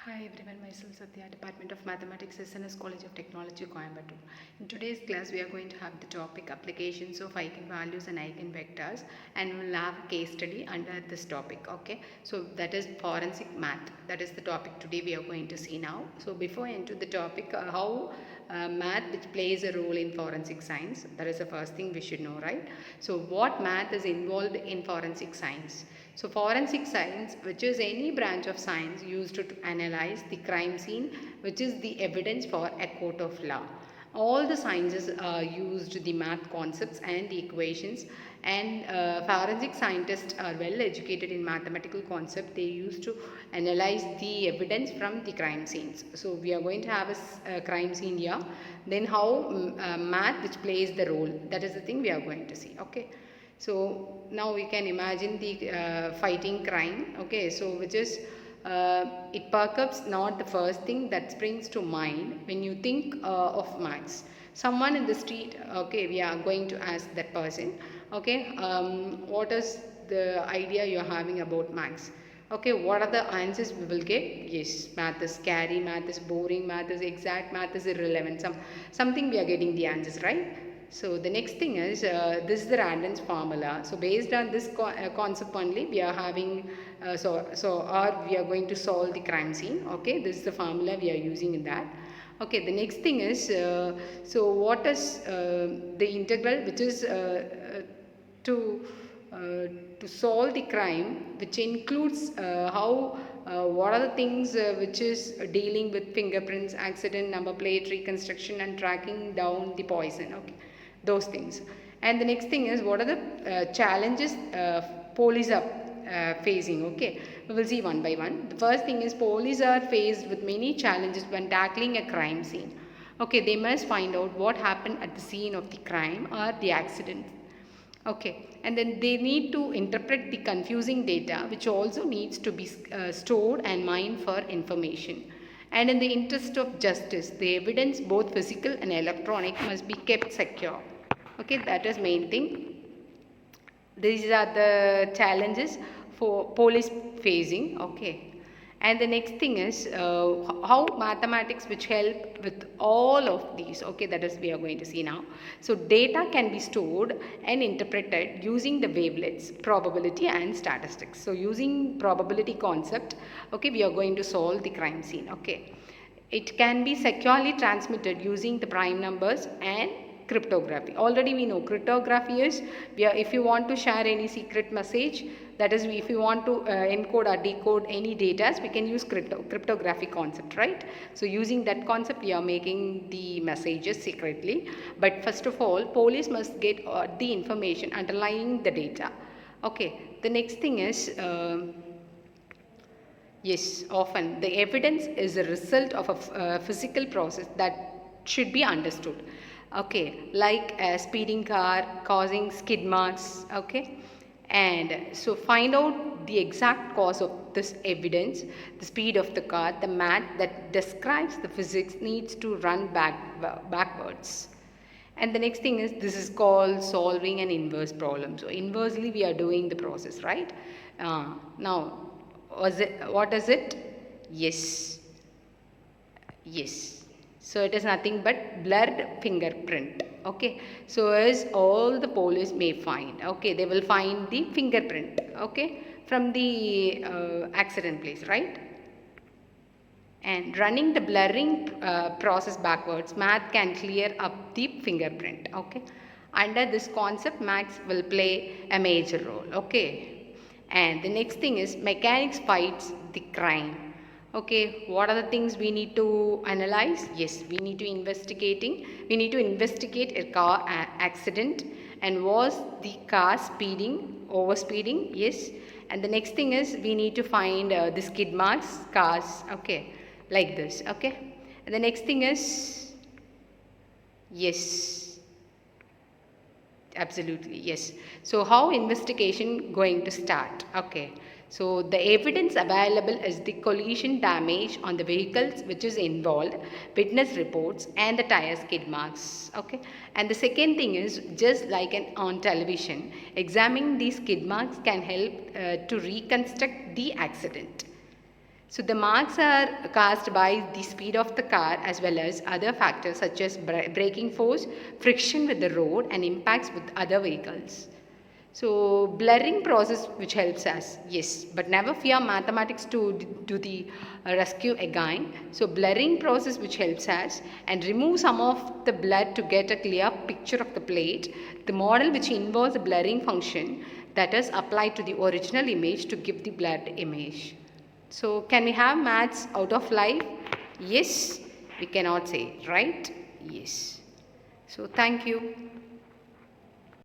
Hi everyone, myself Satya, Department of Mathematics, SNS College of Technology, Coimbatore. In today's class, we are going to have the topic applications of eigenvalues and eigenvectors, and we'll have a case study under this topic. Okay, so that is forensic math. That is the topic today we are going to see now. So before I enter the topic, how math which plays a role in forensic science. That is the first thing we should know, right? So what math is involved in forensic science? So forensic science, which is any branch of science used to analyze the crime scene, which is the evidence for a court of law. All the sciences used the math concepts and the equations, and forensic scientists are well educated in mathematical concept. They used to analyze the evidence from the crime scenes. So we are going to have a crime scene here. Then how math which plays the role. That is the thing we are going to see. Okay. So now we can imagine the fighting crime. Okay. So which is it perhaps not the first thing that springs to mind when you think of maths. Someone in the street, okay, we are going to ask that person, okay, what is the idea you're having about maths? Okay, what are the answers we will get? Yes, math is scary, math is boring, math is exact, math is irrelevant. Something we are getting the answers, right? So the next thing is this is the Randon's formula. So based on this concept only, we are having or we are going to solve the crime scene. Okay, this is the formula we are using in that. Okay, the next thing is so what is the integral, which is to to solve the crime, which includes how what are the things which is dealing with fingerprints, accident, number plate, reconstruction, and tracking down the poison. Okay, those things. And the next thing is what are the challenges police are facing. Okay, we will see one by one. The first thing is police are faced with many challenges when tackling a crime scene. Okay, they must find out what happened at the scene of the crime or the accident. Okay, and then they need to interpret the confusing data, which also needs to be stored and mined for information. And in the interest of justice, the evidence, both physical and electronic, must be kept secure. Okay, that is main thing. These are the challenges for police facing. Okay, and the next thing is how mathematics which help with all of these. Okay, that is we are going to see now. So data can be stored and interpreted using the wavelets, probability and statistics. So using probability concept, okay, we are going to solve the crime scene. Okay, it can be securely transmitted using the prime numbers and cryptography. Already we know cryptography is if you want to share any secret message, that is if you want to encode or decode any data, we can use cryptography concept, right? So using that concept we are making the messages secretly. But first of all, police must get the information underlying the data. Okay, the next thing is yes, often the evidence is a result of a physical process that should be understood. Okay, like a speeding car causing skid marks. Okay, and so find out the exact cause of this evidence, the speed of the car, the math that describes the physics needs to run backwards. And the next thing is this is called solving an inverse problem. So inversely we are doing the process, right? Now what is it? Yes, yes. So it is nothing but blurred fingerprint. Okay, so as all the police may find, okay, they will find the fingerprint, okay, from the accident place, right? And running the blurring process backwards, math can clear up the fingerprint. Okay, under this concept, maths will play a major role. Okay, and the next thing is mechanics fights the crime. Okay, what are the things we need to analyze? Yes, we need to investigate a car accident, and was the car over speeding? Yes. And the next thing is we need to find the skid marks, cars. Okay, like this. Okay, and the next thing is yes, absolutely, yes. So how investigation going to start? Okay. So the evidence available is the collision damage on the vehicles which is involved, witness reports and the tire skid marks. Okay. And the second thing is just like on television, examining these skid marks can help to reconstruct the accident. So the marks are caused by the speed of the car as well as other factors such as braking force, friction with the road and impacts with other vehicles. So blurring process which helps us, yes, but never fear mathematics to do the rescue again. So blurring process which helps us and remove some of the blur to get a clear picture of the plate. The model which involves the blurring function that is applied to the original image to give the blurred image. So can we have maths out of life? Yes, we cannot say, right? Yes. So thank you.